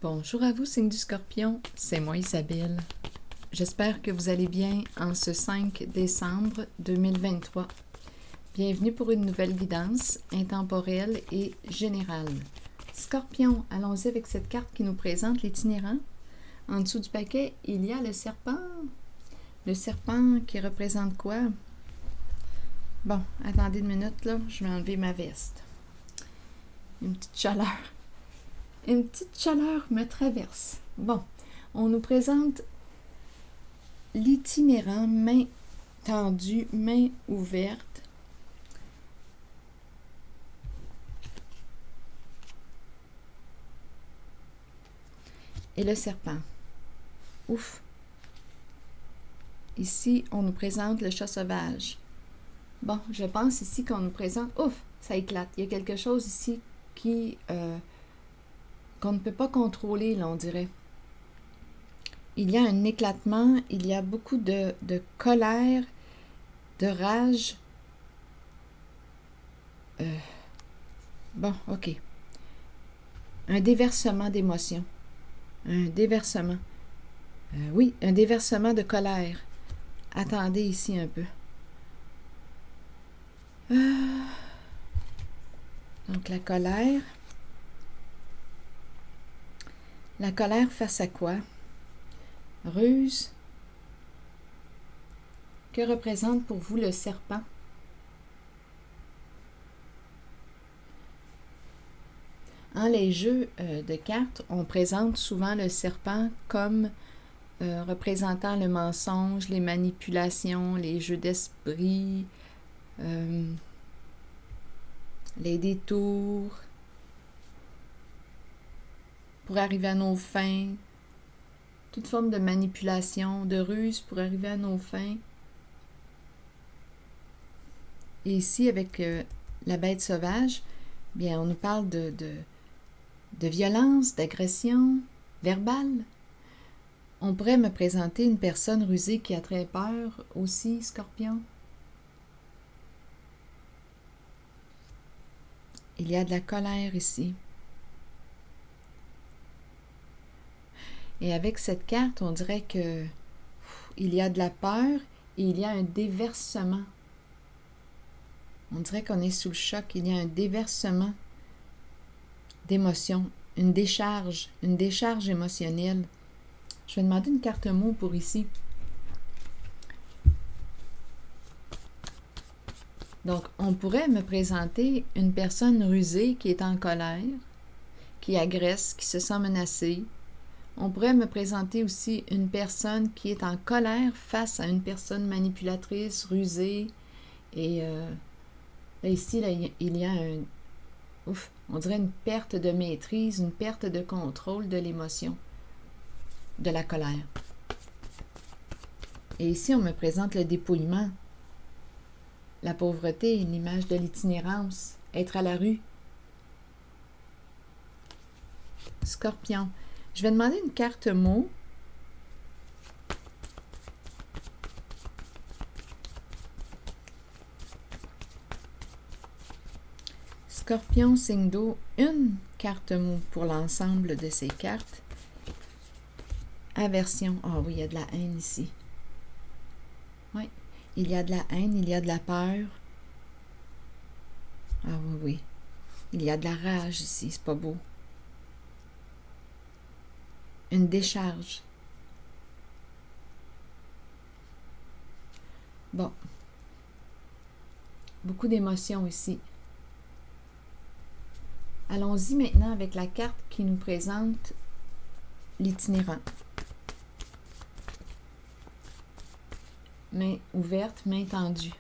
Bonjour à vous, signe du Scorpion, c'est moi Isabelle. J'espère que vous allez bien en ce 5 décembre 2023. Bienvenue pour une nouvelle guidance intemporelle et générale. Scorpion, allons-y avec cette carte qui nous présente l'itinérant. En dessous du paquet, il y a le serpent. Le serpent qui représente quoi? Bon, attendez une minute, là, je vais enlever ma veste. Une petite chaleur. Une petite chaleur me traverse. Bon, on nous présente l'itinérant, main tendue, main ouverte. Et le serpent. Ouf! Ici, on nous présente le chat sauvage. Bon, je pense ici qu'on nous présente... Ouf! Ça éclate. Il y a quelque chose ici qui... qu'on ne peut pas contrôler, là, on dirait. Il y a un éclatement, il y a beaucoup de colère, de rage. Bon, ok. Un déversement d'émotions. Un déversement. Oui, un déversement de colère. Attendez ici un peu. Donc, la colère. La colère face à quoi? Ruse. Que représente pour vous le serpent? En les jeux de cartes, on présente souvent le serpent comme représentant le mensonge, les manipulations, les jeux d'esprit, les détours, pour arriver à nos fins, toute forme de manipulation, de ruse pour arriver à nos fins. Et ici, avec la bête sauvage, bien, on nous parle de violence, d'agression verbale. On pourrait me présenter une personne rusée qui a très peur aussi, Scorpion. Il y a de la colère ici. Et avec cette carte, on dirait que il y a de la peur et il y a un déversement. On dirait qu'on est sous le choc. Il y a un déversement d'émotions, une décharge émotionnelle. Je vais demander une carte mot pour ici. Donc, on pourrait me présenter une personne rusée qui est en colère, qui agresse, qui se sent menacée. On pourrait me présenter aussi une personne qui est en colère face à une personne manipulatrice, rusée. Et là, ici, là, il y a on dirait une perte de maîtrise, une perte de contrôle de l'émotion, de la colère. Et ici, on me présente le dépouillement, la pauvreté, l'image de l'itinérance, être à la rue. Scorpion. Je vais demander une carte mot. Scorpion, signe d'eau, une carte mot pour l'ensemble de ces cartes. Aversion. Ah oui, il y a de la haine ici. Oui, il y a de la haine, il y a de la peur. Ah oui, oui. Il y a de la rage ici, c'est pas beau. Une décharge. Bon. Beaucoup d'émotions ici. Allons-y maintenant avec la carte qui nous présente l'itinérant. Main ouverte, main tendue.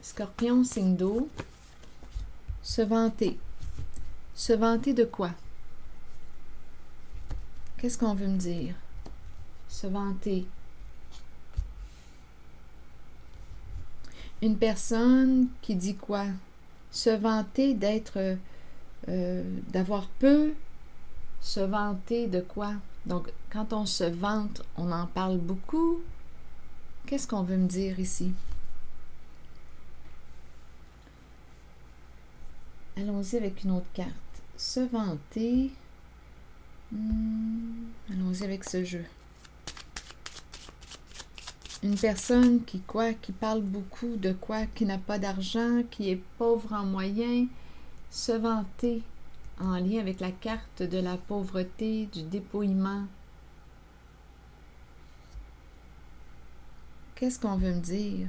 Scorpion, signe d'eau. Se vanter. Se vanter de quoi? Qu'est-ce qu'on veut me dire? Se vanter. Une personne qui dit quoi? Se vanter d'être... d'avoir peu. Se vanter de quoi? Donc, quand on se vante, on en parle beaucoup. Qu'est-ce qu'on veut me dire ici? Allons-y avec une autre carte. Se vanter. Allons-y avec ce jeu. Une personne qui parle beaucoup de quoi, qui n'a pas d'argent, qui est pauvre en moyens, se vanter en lien avec la carte de la pauvreté, du dépouillement. Qu'est-ce qu'on veut me dire?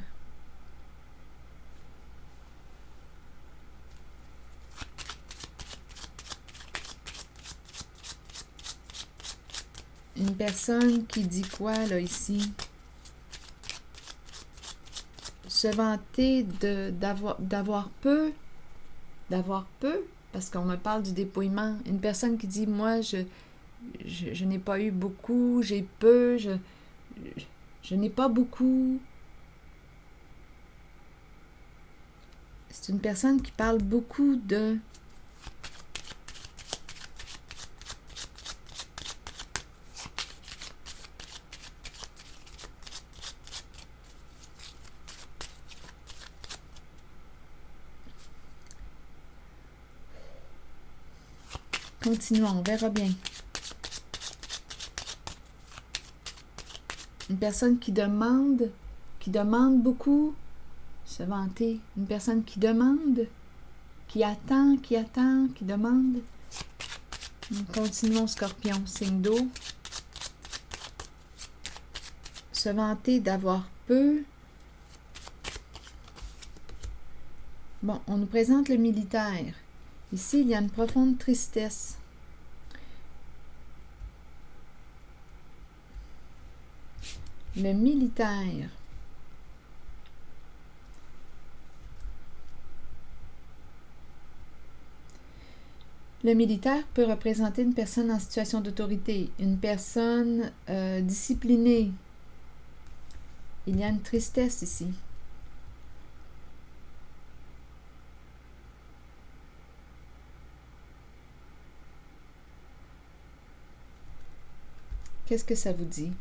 Une personne qui dit quoi, là, ici? Se vanter d'avoir peu, parce qu'on me parle du dépouillement. Une personne qui dit, moi, je n'ai pas eu beaucoup, j'ai peu, je n'ai pas beaucoup. C'est une personne qui parle beaucoup de... Continuons, on verra bien. Une personne qui demande beaucoup, se vanter. Une personne qui demande, qui attend, qui demande. Continuons, Scorpion, signe d'eau. Se vanter d'avoir peu. Bon, on nous présente le militaire. Ici, il y a une profonde tristesse. Le militaire. Le militaire peut représenter une personne en situation d'autorité, une personne disciplinée. Il y a une tristesse ici. Qu'est-ce que ça vous dit?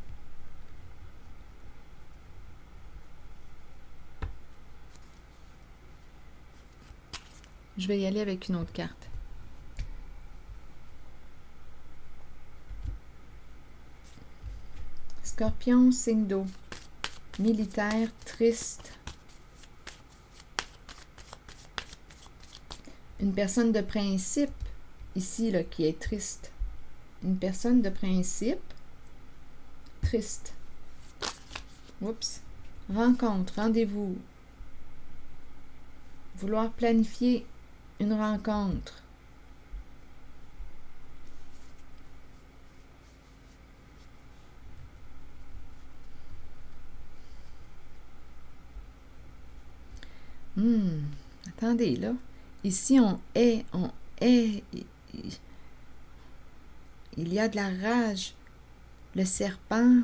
Je vais y aller avec une autre carte. Scorpion, signe d'eau. Militaire, triste. Une personne de principe, ici, là, qui est triste. Une personne de principe, triste. Oups. Rencontre, rendez-vous. Vouloir planifier une rencontre. Attendez, là. Ici, on est. Il y a de la rage. Le serpent.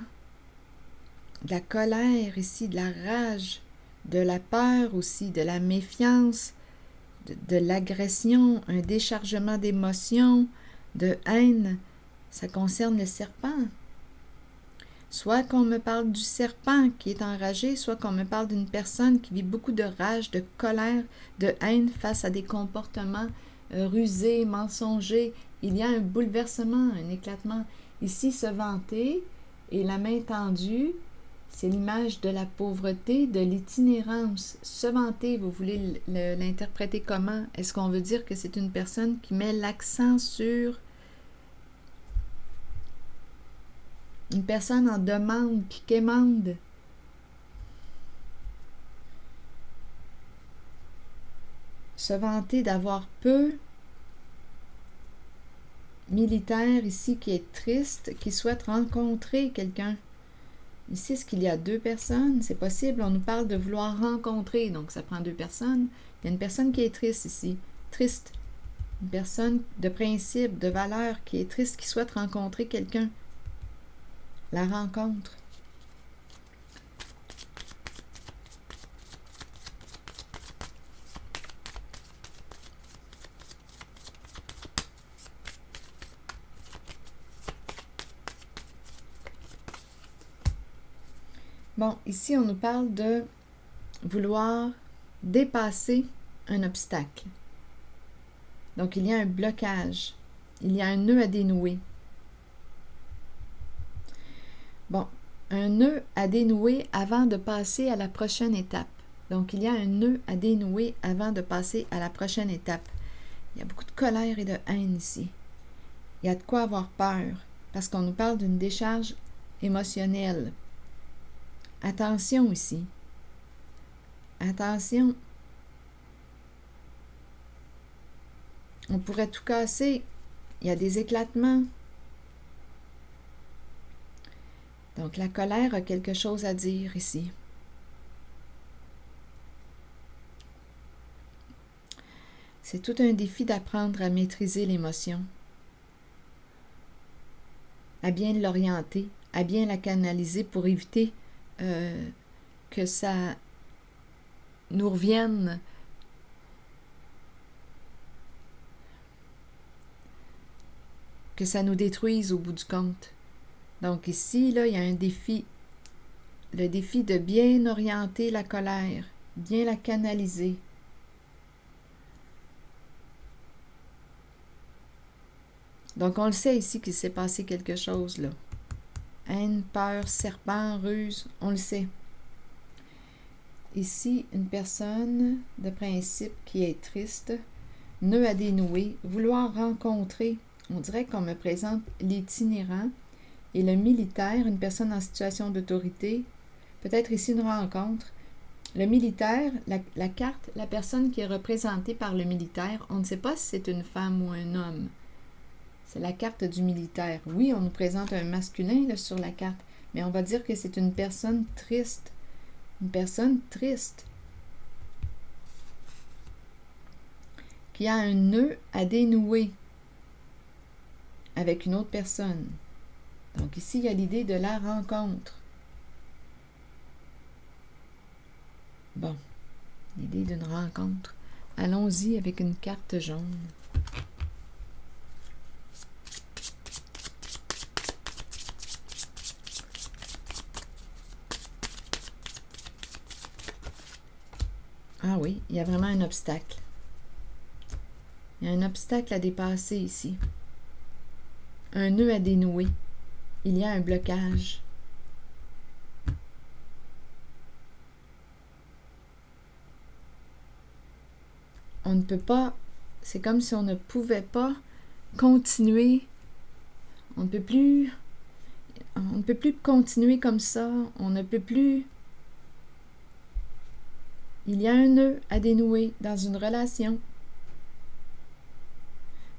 De la colère ici, de la rage. De la peur aussi, de la méfiance. De l'agression, un déchargement d'émotions, de haine. Ça concerne le serpent. Soit qu'on me parle du serpent qui est enragé, soit qu'on me parle d'une personne qui vit beaucoup de rage, de colère, de haine face à des comportements rusés, mensongers. Il y a un bouleversement, un éclatement. Ici, se vanter et la main tendue, c'est l'image de la pauvreté, de l'itinérance. Se vanter, vous voulez l'interpréter comment? Est-ce qu'on veut dire que c'est une personne qui met l'accent sur une personne en demande, qui quémande? Se vanter d'avoir peu. Militaire ici qui est triste, qui souhaite rencontrer quelqu'un. Ici, est-ce qu'il y a deux personnes? C'est possible, on nous parle de vouloir rencontrer, donc ça prend deux personnes. Il y a une personne qui est triste ici, triste. Une personne de principe, de valeur, qui est triste, qui souhaite rencontrer quelqu'un. La rencontre. Bon, ici, on nous parle de vouloir dépasser un obstacle. Donc, il y a un blocage. Il y a un nœud à dénouer. Bon, un nœud à dénouer avant de passer à la prochaine étape. Donc, il y a un nœud à dénouer avant de passer à la prochaine étape. Il y a beaucoup de colère et de haine ici. Il y a de quoi avoir peur, parce qu'on nous parle d'une décharge émotionnelle. Attention ici. Attention. On pourrait tout casser. Il y a des éclatements. Donc, la colère a quelque chose à dire ici. C'est tout un défi d'apprendre à maîtriser l'émotion, à bien l'orienter, à bien la canaliser pour éviter que ça nous revienne que ça nous détruise au bout du compte. Donc ici, là, il y a un défi, le défi de bien orienter la colère, bien la canaliser. Donc on le sait ici qu'il s'est passé quelque chose là. Haine, peur, serpent, ruse, on le sait. Ici, une personne de principe qui est triste, nœud à dénouer, vouloir rencontrer. On dirait qu'on me présente l'itinérant et le militaire, une personne en situation d'autorité. Peut-être ici une rencontre. Le militaire, la carte, la personne qui est représentée par le militaire, on ne sait pas si c'est une femme ou un homme. C'est la carte du militaire. Oui, on nous présente un masculin là, sur la carte, mais on va dire que c'est une personne triste. Une personne triste qui a un nœud à dénouer avec une autre personne. Donc ici, il y a l'idée de la rencontre. Bon, l'idée d'une rencontre. Allons-y avec une carte jaune. Ah oui, il y a vraiment un obstacle. Il y a un obstacle à dépasser ici. Un nœud à dénouer. Il y a un blocage. On ne peut pas, c'est comme si on ne pouvait pas continuer. On ne peut plus continuer comme ça. On ne peut plus. Il y a un nœud à dénouer dans une relation.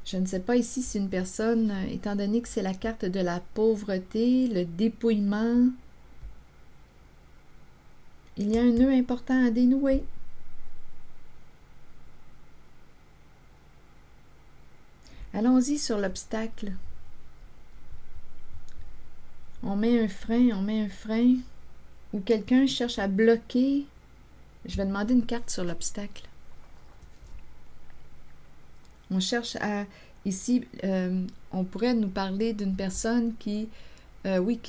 Je ne sais pas ici si une personne, étant donné que c'est la carte de la pauvreté, le dépouillement, il y a un nœud important à dénouer. Allons-y sur l'obstacle. On met un frein, ou quelqu'un cherche à bloquer. Je vais demander une carte sur l'obstacle. On cherche à... Ici, on pourrait nous parler d'une personne qui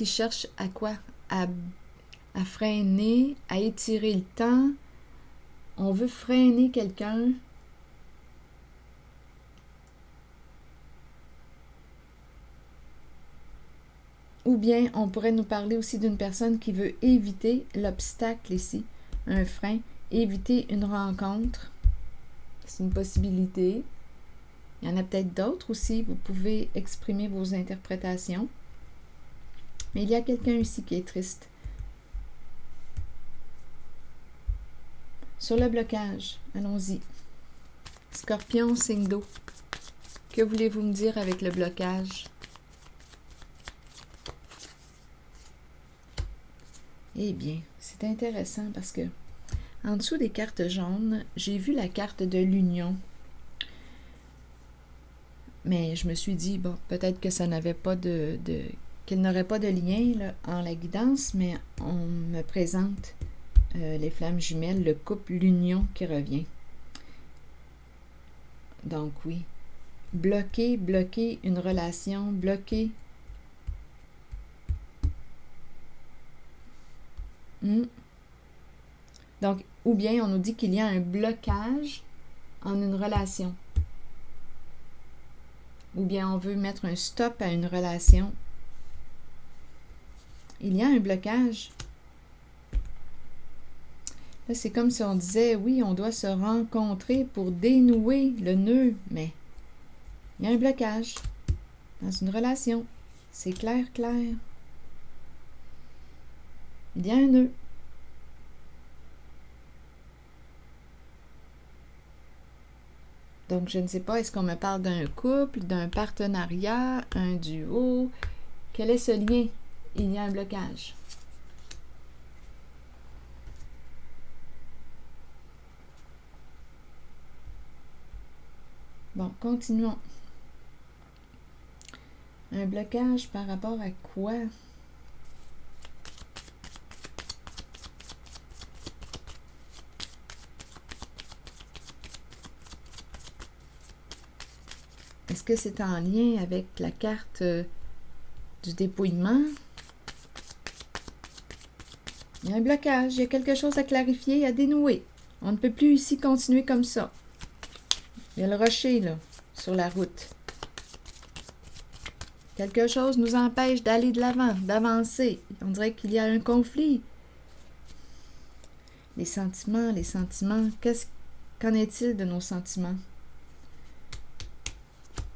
cherche à quoi? À freiner, à étirer le temps. On veut freiner quelqu'un. Ou bien, on pourrait nous parler aussi d'une personne qui veut éviter l'obstacle ici, un frein, éviter une rencontre. C'est une possibilité. Il y en a peut-être d'autres aussi. Vous pouvez exprimer vos interprétations. Mais il y a quelqu'un ici qui est triste. Sur le blocage, allons-y. Scorpion, signe d'eau. Que voulez-vous me dire avec le blocage? Eh bien, c'est intéressant parce que en dessous des cartes jaunes, j'ai vu la carte de l'union. Mais je me suis dit, bon, peut-être que ça n'avait pas qu'elle n'aurait pas de lien là, en la guidance, mais on me présente les flammes jumelles, le couple, l'union qui revient. Donc oui, bloquer une relation, bloquer. Donc, ou bien on nous dit qu'il y a un blocage en une relation. ou bien on veut mettre un stop à une relation, il y a un blocage. Là, c'est comme si on disait, oui, on doit se rencontrer pour dénouer le nœud, mais il y a un blocage dans une relation. C'est clair, clair. Il y a un nœud. Donc, je ne sais pas, est-ce qu'on me parle d'un couple, d'un partenariat, un duo? Quel est ce lien? Il y a un blocage. Bon, continuons. Un blocage par rapport à quoi? Est-ce que c'est en lien avec la carte du dépouillement? Il y a un blocage, il y a quelque chose à clarifier, à dénouer. On ne peut plus ici continuer comme ça. Il y a le rocher, là, sur la route. Quelque chose nous empêche d'aller de l'avant, d'avancer. On dirait qu'il y a un conflit. Les sentiments, qu'en est-il de nos sentiments?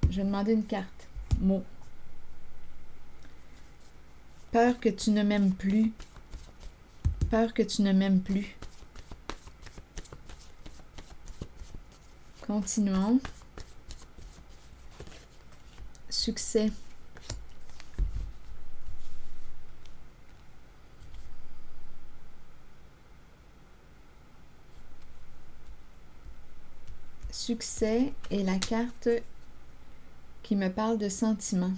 Je vais demander une carte. Mot. Peur que tu ne m'aimes plus. Peur que tu ne m'aimes plus. Continuons. Succès. Succès est la carte qui me parle de sentiments,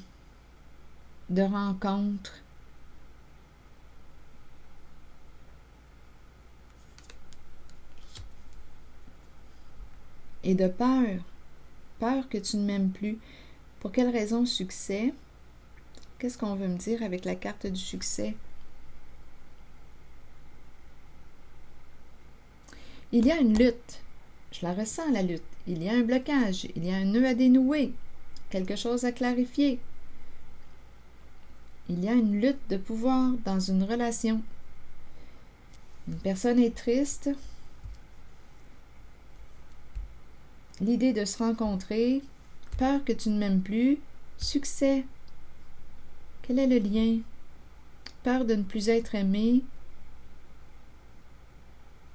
de rencontres. Et de peur. Peur que tu ne m'aimes plus. Pour quelle raison succès? Qu'est-ce qu'on veut me dire avec la carte du succès? Il y a une lutte. Je la ressens, la lutte. Il y a un blocage. Il y a un nœud à dénouer. Quelque chose à clarifier. Il y a une lutte de pouvoir dans une relation. Une personne est triste. L'idée de se rencontrer. Peur que tu ne m'aimes plus. Succès. Quel est le lien? Peur de ne plus être aimé.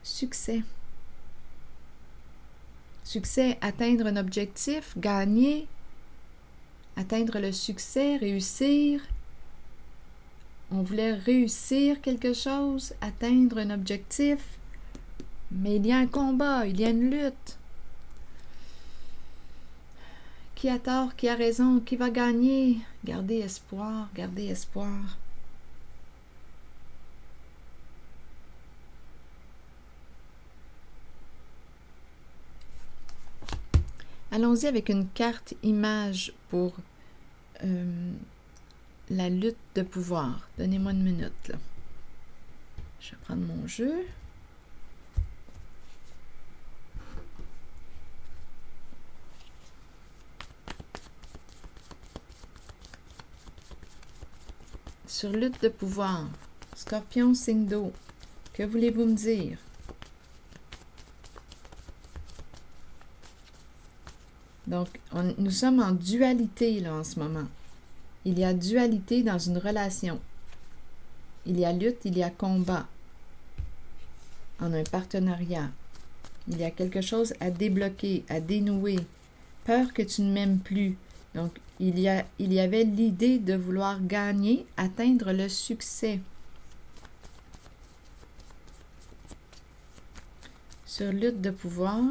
Succès. Succès, atteindre un objectif, gagner, atteindre le succès, réussir. On voulait réussir quelque chose, atteindre un objectif, mais il y a un combat, il y a une lutte. Qui a tort, qui a raison, qui va gagner? Gardez espoir, gardez espoir. Allons-y avec une carte image pour la lutte de pouvoir. Donnez-moi une minute, là. Je vais prendre mon jeu. Sur lutte de pouvoir. Scorpion, signe d'eau. Que voulez-vous me dire? Donc, nous sommes en dualité là en ce moment. Il y a dualité dans une relation. Il y a lutte, il y a combat. En un partenariat. Il y a quelque chose à débloquer, à dénouer. Peur que tu ne m'aimes plus. Donc, il y avait l'idée de vouloir gagner, atteindre le succès. Sur lutte de pouvoir,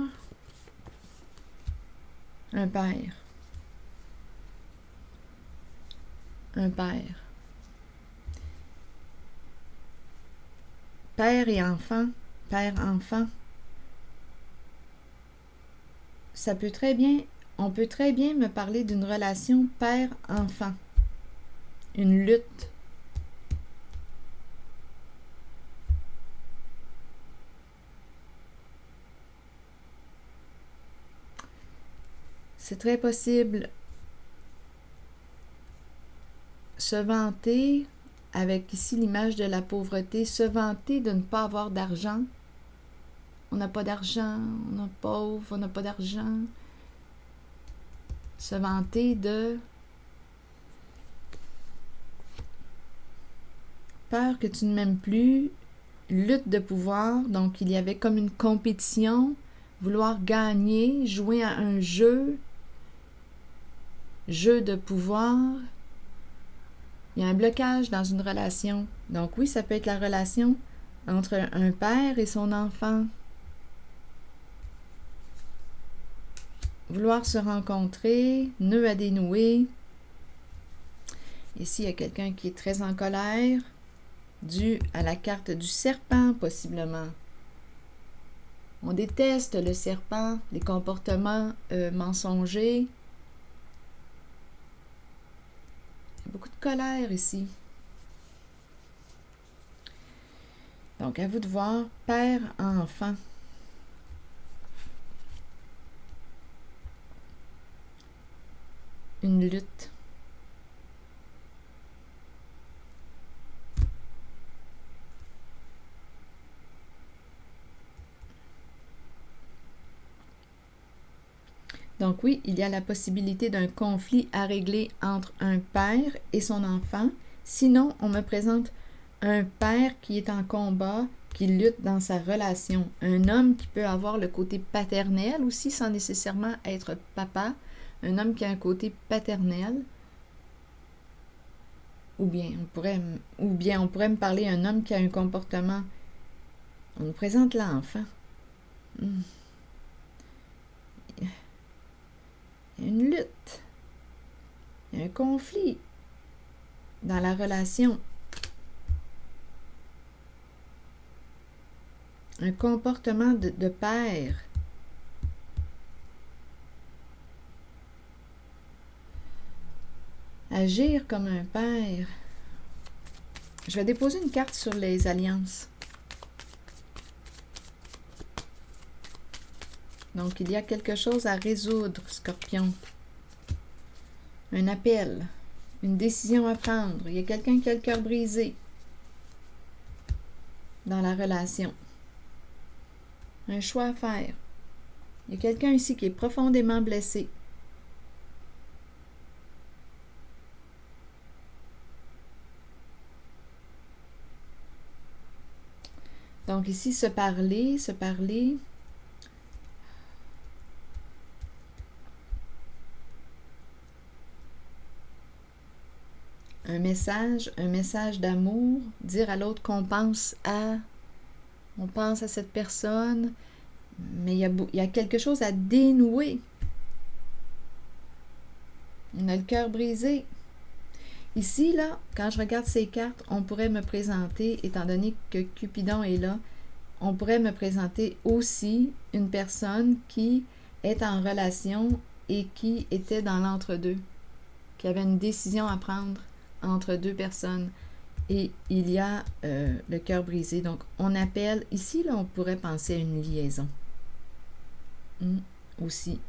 un père. Un père. Père et enfant, père-enfant. Ça peut très bien, on peut très bien me parler d'une relation père-enfant. Une lutte. C'est très possible se vanter, avec ici l'image de la pauvreté, se vanter de ne pas avoir d'argent. On n'a pas d'argent, on est pauvre, on n'a pas d'argent. Se vanter de peur que tu ne m'aimes plus, lutte de pouvoir, donc il y avait comme une compétition, vouloir gagner, jouer à un jeu de pouvoir. Il y a un blocage dans une relation. Donc oui, ça peut être la relation entre un père et son enfant. Vouloir se rencontrer, nœud à dénouer. Ici, il y a quelqu'un qui est très en colère, dû à la carte du serpent, possiblement. On déteste le serpent, les comportements mensongers. Il y a beaucoup de colère ici. Donc, à vous de voir, père à enfant. Une lutte. Donc oui, il y a la possibilité d'un conflit à régler entre un père et son enfant. Sinon, on me présente un père qui est en combat, qui lutte dans sa relation. Un homme qui peut avoir le côté paternel aussi, sans nécessairement être papa. Un homme qui a un côté paternel. Ou bien on pourrait me parler d'un homme qui a un comportement. On nous présente l'enfant. Il y a une lutte. Il y a un conflit dans la relation. Un comportement de père. Agir comme un père. Je vais déposer une carte sur les alliances. Donc, il y a quelque chose à résoudre, Scorpion. Un appel, une décision à prendre. Il y a quelqu'un qui a le cœur brisé dans la relation. Un choix à faire. Il y a quelqu'un ici qui est profondément blessé. Donc ici, se parler. Un message d'amour, dire à l'autre qu'on pense à cette personne, mais il y a quelque chose à dénouer. On a le cœur brisé. Ici, là, quand je regarde ces cartes, on pourrait me présenter, étant donné que Cupidon est là, on pourrait me présenter aussi une personne qui est en relation et qui était dans l'entre-deux, qui avait une décision à prendre entre deux personnes. Et il y a le cœur brisé. Donc, on appelle, ici, là, on pourrait penser à une liaison. Aussi.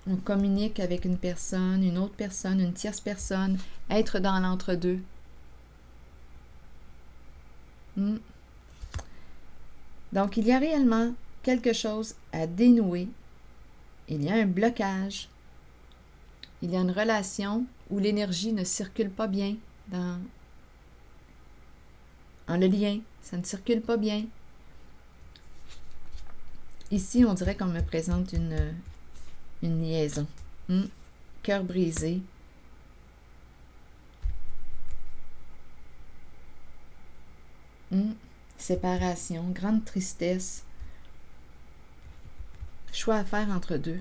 On communique avec une personne, une autre personne, une tierce personne, être dans l'entre-deux. Donc, il y a réellement quelque chose à dénouer. Il y a un blocage. Il y a une relation où l'énergie ne circule pas bien dans le lien. Ça ne circule pas bien. Ici, on dirait qu'on me présente une liaison. Cœur brisé. Séparation, grande tristesse. Choix à faire entre deux.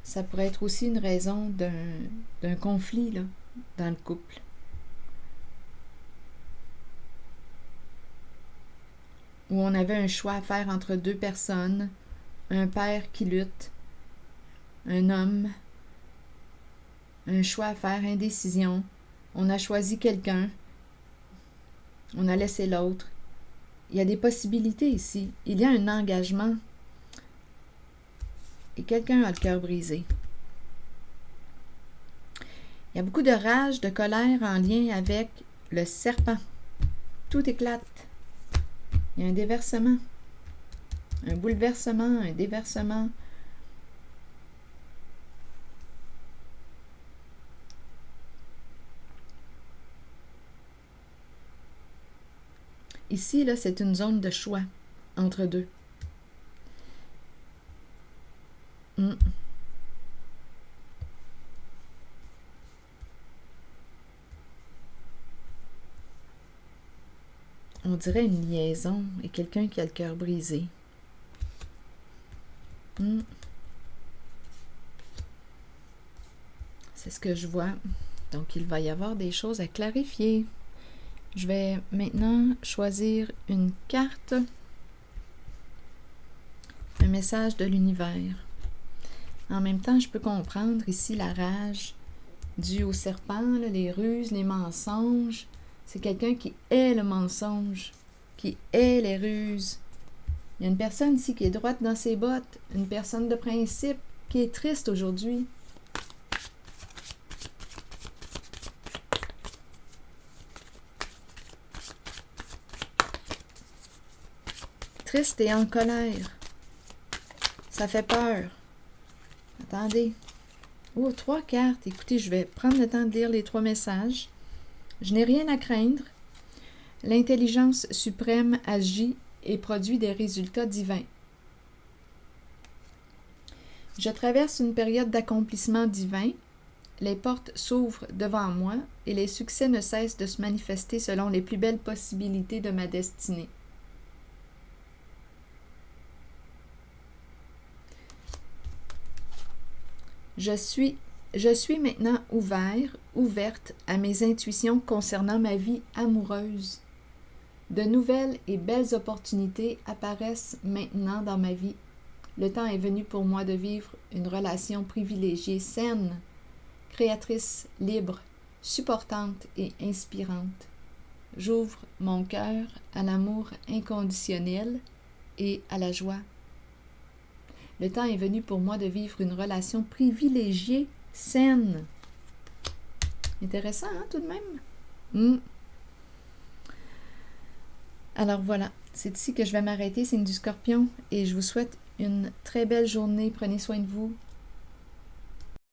Ça pourrait être aussi une raison d'un conflit là, dans le couple. Où on avait un choix à faire entre deux personnes, un père qui lutte, un homme, un choix à faire, indécision. On a choisi quelqu'un, on a laissé l'autre. Il y a des possibilités ici. Il y a un engagement. et quelqu'un a le cœur brisé. Il y a beaucoup de rage, de colère en lien avec le serpent. Tout éclate. Il y a un déversement, un bouleversement, un déversement. Ici, là, c'est une zone de choix entre deux. On dirait une liaison et quelqu'un qui a le cœur brisé. C'est ce que je vois. Donc, il va y avoir des choses à clarifier. Je vais maintenant choisir une carte, un message de l'univers. En même temps, je peux comprendre ici la rage due au serpent, là, les ruses, les mensonges. C'est quelqu'un qui hait le mensonge, qui hait les ruses. Il y a une personne ici qui est droite dans ses bottes, une personne de principe qui est triste aujourd'hui. Triste et en colère. Ça fait peur. Attendez. Oh, 3 cartes. Écoutez, je vais prendre le temps de lire les 3 messages. Je n'ai rien à craindre. L'intelligence suprême agit et produit des résultats divins. Je traverse une période d'accomplissement divin. Les portes s'ouvrent devant moi et les succès ne cessent de se manifester selon les plus belles possibilités de ma destinée. Je suis maintenant ouverte à mes intuitions concernant ma vie amoureuse. De nouvelles et belles opportunités apparaissent maintenant dans ma vie. Le temps est venu pour moi de vivre une relation privilégiée, saine, créatrice, libre, supportante et inspirante. J'ouvre mon cœur à l'amour inconditionnel et à la joie. Le temps est venu pour moi de vivre une relation privilégiée, saine. Intéressant, hein, tout de même? Alors voilà, c'est ici que je vais m'arrêter, signe du Scorpion, et je vous souhaite une très belle journée. Prenez soin de vous.